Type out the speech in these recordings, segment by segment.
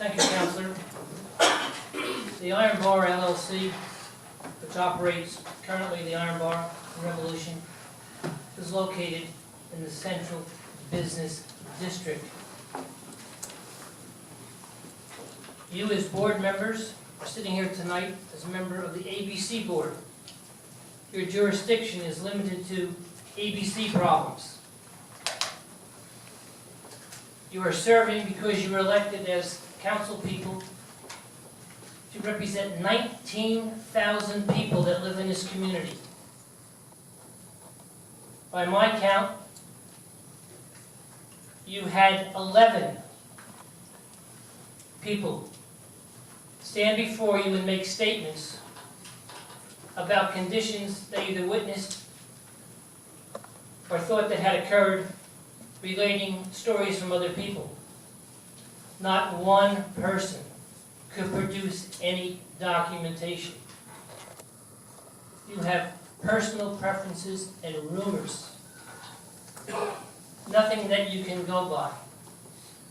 Thank you, Counselor. The Iron Bar LLC, which operates currently the Iron Bar in Revolution, is located in the Central Business District. You as board members are sitting here tonight as a member of the ABC Board. Your jurisdiction is limited to ABC problems. You are serving because you were elected as council people to represent 19,000 people that live in this community. By my count, you had 11 people stand before you and make statements about conditions they either witnessed or thought that had occurred, relating stories from other people. Not one person could produce any documentation. You have personal preferences and rumors. Nothing that you can go by.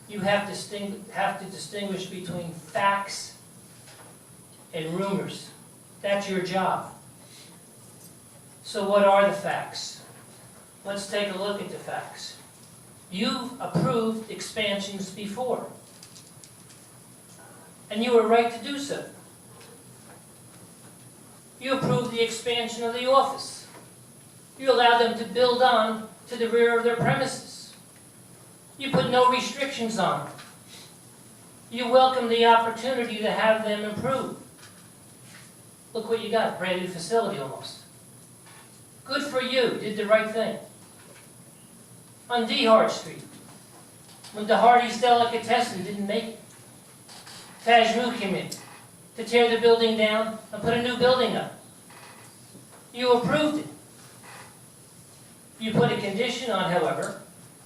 You have to distinguish between facts and rumors. That's your job. So what are the facts? Let's take a look at the facts. You've approved expansions before, and you were right to do so. You approved the expansion of the office. You allowed them to build on to the rear of their premises. You put no restrictions on them. You welcomed the opportunity to have them improve. Look what you got, brand new facility almost. Good for you, did the right thing. On DeHart Street, when DeHarty's Delicatessen didn't make it, Tajmu came in to tear the building down and put a new building up. You approved it. You put a condition on, however,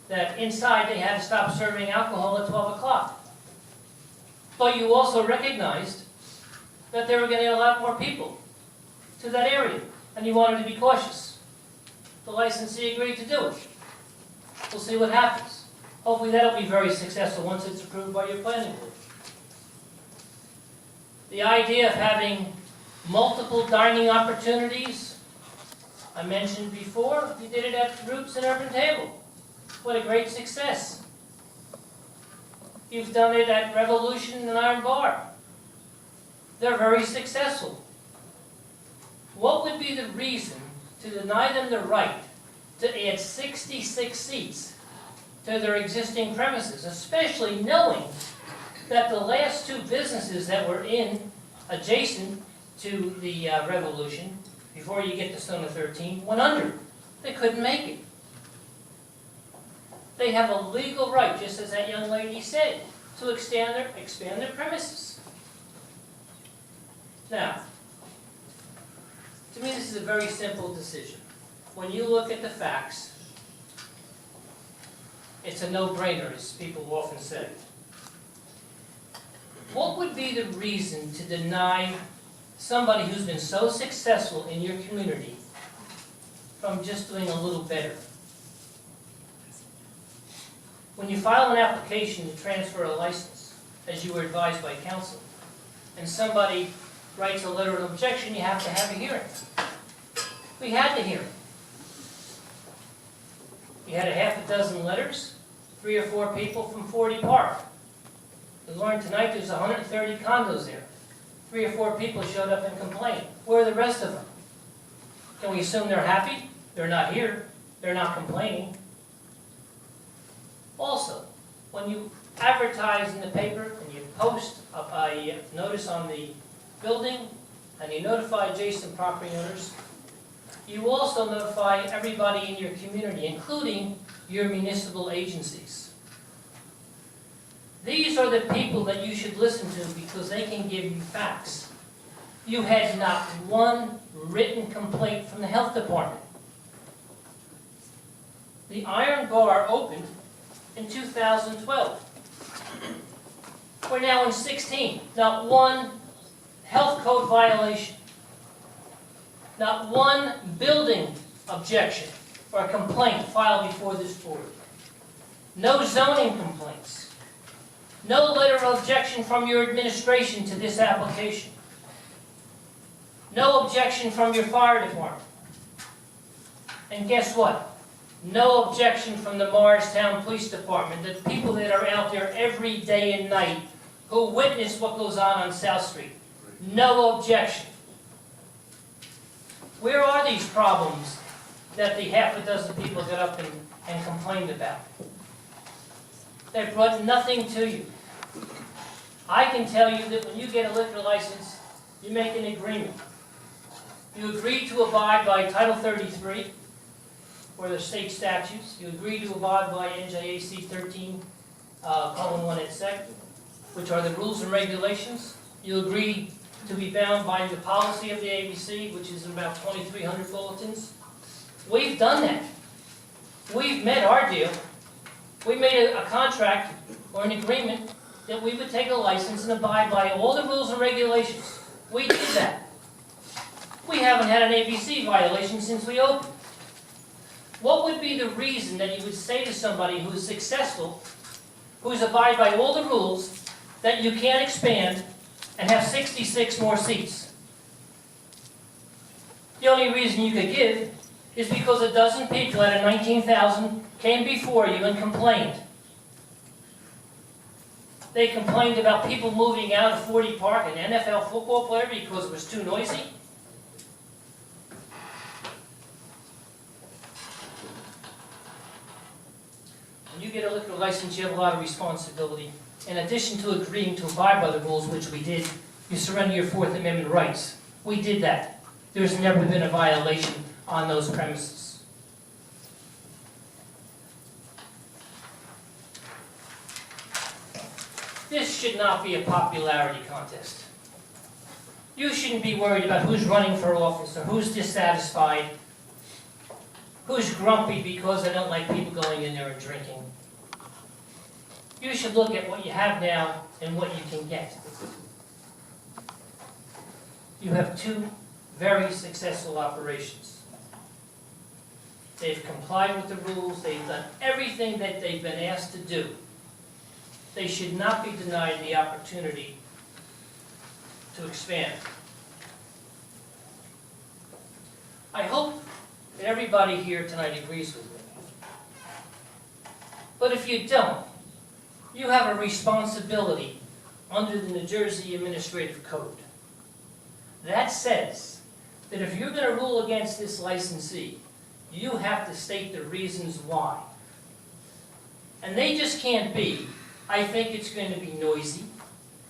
that inside they had to stop serving alcohol at 12 o'clock. But you also recognized that they were getting a lot more people to that area, and you wanted to be cautious. The licensee agreed to do it. We'll see what happens. Hopefully that'll be very successful once it's approved by your planning board. The idea of having multiple dining opportunities, I mentioned before, you did it at Roots and Urban Table. What a great success. You've done it at Revolution and Iron Bar. They're very successful. What would be the reason to deny them the right to add 66 seats to their existing premises, especially knowing that the last two businesses that were in adjacent to the Revolution, before you get to Stone of 13, went under. They couldn't make it. They have a legal right, just as that young lady said, to expand their premises. Now, to me this is a very simple decision. When you look at the facts, it's a no-brainer, as people often say. What would be the reason to deny somebody who's been so successful in your community from just doing a little better? When you file an application to transfer a license, as you were advised by counsel, and somebody writes a letter of objection, you have to have a hearing. We had the hearing. We had a half a dozen letters, 3 or 4 people from 40 Park. We learned tonight there's 130 condos there. 3 or 4 people showed up and complained. Where are the rest of them? Can we assume they're happy? They're not here. They're not complaining. Also, when you advertise in the paper and you post a notice on the building and you notify adjacent property owners, you also notify everybody in your community, including your municipal agencies. These are the people that you should listen to because they can give you facts. You had not one written complaint from the health department. The Iron Bar opened in 2012. We're now in 16. Not one health code violation. Not one building objection or complaint filed before this board. No zoning complaints. No letter of objection from your administration to this application. No objection from your fire department. And guess what? No objection from the Morristown Police Department, the people that are out there every day and night who witness what goes on South Street. No objection. Where are these problems that the half a dozen people got up and complained about? They brought nothing to you. I can tell you that when you get a liquor license, you make an agreement. You agree to abide by Title 33, or the state statutes. You agree to abide by NJAC 13:1 et sec, which are the rules and regulations. You agree to be bound by the policy of the ABC, which is about 2,300 bulletins. We've done that. We've met our deal. We made a contract or an agreement that we would take a license and abide by all the rules and regulations. We did that. We haven't had an ABC violation since we opened. What would be the reason that you would say to somebody who is successful, who's abide by all the rules, that you can't expand and have 66 more seats? The only reason you could give is because a dozen people out of 19,000 came before you and complained. They complained about people moving out of 40 Park, an NFL football player, because it was too noisy. When you get a liquor license, you have a lot of responsibility. In addition to agreeing to abide by the rules, which we did, you surrender your Fourth Amendment rights. We did that. There's never been a violation on those premises. This should not be a popularity contest. You shouldn't be worried about who's running for office or who's dissatisfied, who's grumpy because they don't like people going in there and drinking. You should look at what you have now and what you can get. You have two very successful operations. They've complied with the rules. They've done everything that they've been asked to do. They should not be denied the opportunity to expand. I hope that everybody here tonight agrees with me. But if you don't, you have a responsibility under the New Jersey Administrative Code. That says that if you're going to rule against this licensee, you have to state the reasons why. And they just can't be, I think it's going to be noisy.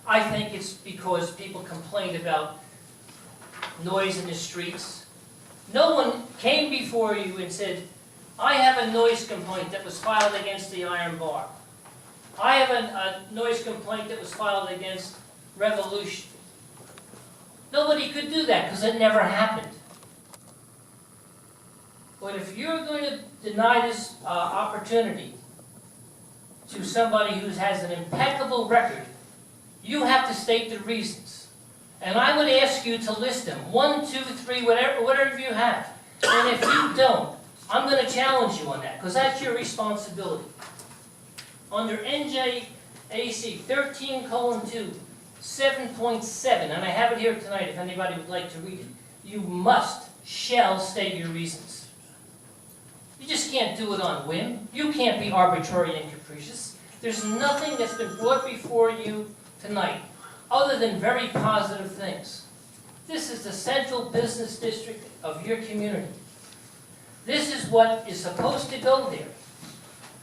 I think it's because people complained about noise in the streets. No one came before you and said, I have a noise complaint that was filed against the Iron Bar. I have a noise complaint that was filed against Revolution. Nobody could do that because it never happened. But if you're going to deny this opportunity to somebody who has an impeccable record, you have to state the reasons. And I would ask you to list them, 1, 2, 3, whatever you have. And if you don't, I'm going to challenge you on that, because that's your responsibility. Under NJAC 13:2, 7.7, and I have it here tonight if anybody would like to read it, you shall state your reasons. You just can't do it on whim. You can't be arbitrary and capricious. There's nothing that's been brought before you tonight other than very positive things. This is the central business district of your community. This is what is supposed to go there.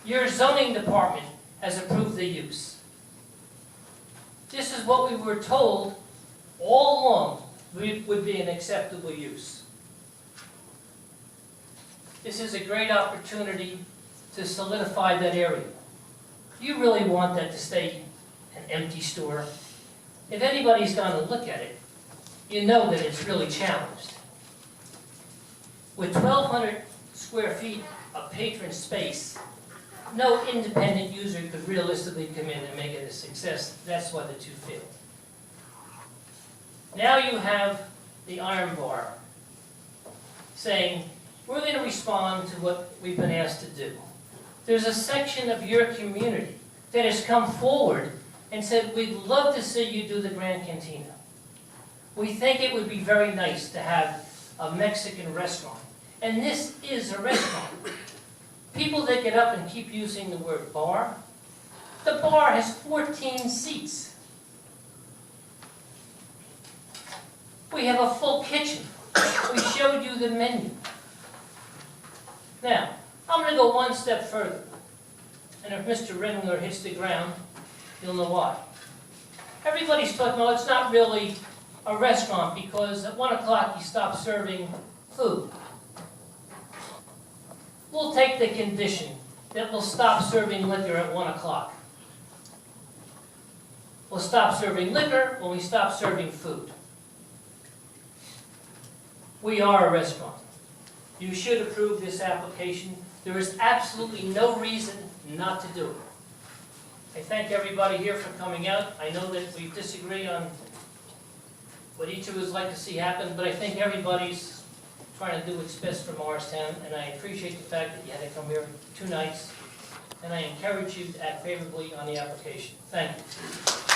Your zoning department has approved the use. This is what we were told all along would be an acceptable use. This is a great opportunity to solidify that area. You really want that to stay an empty store? If anybody's going to look at it, you know that it's really challenged. With 1,200 square feet of patron space, no independent user could realistically come in and make it a success. That's why the two failed. Now you have the Iron Bar saying, we're going to respond to what we've been asked to do. There's a section of your community that has come forward and said, we'd love to see you do the Gran Cantina. We think it would be very nice to have a Mexican restaurant. And this is a restaurant. People that get up and keep using the word bar, the bar has 14 seats. We have a full kitchen. We showed you the menu. Now, I'm going to go one step further. And if Mr. Ringler hits the ground, you'll know why. Everybody's talking about it's not really a restaurant because at 1 o'clock you stop serving food. We'll take the condition that we'll stop serving liquor at 1 o'clock. We'll stop serving liquor when we stop serving food. We are a restaurant. You should approve this application. There is absolutely no reason not to do it. I thank everybody here for coming out. I know that we disagree on what each of us like to see happen, but I think everybody's trying to do what's best for Morristown, and I appreciate the fact that you had to come here 2 nights, and I encourage you to act favorably on the application. Thank you.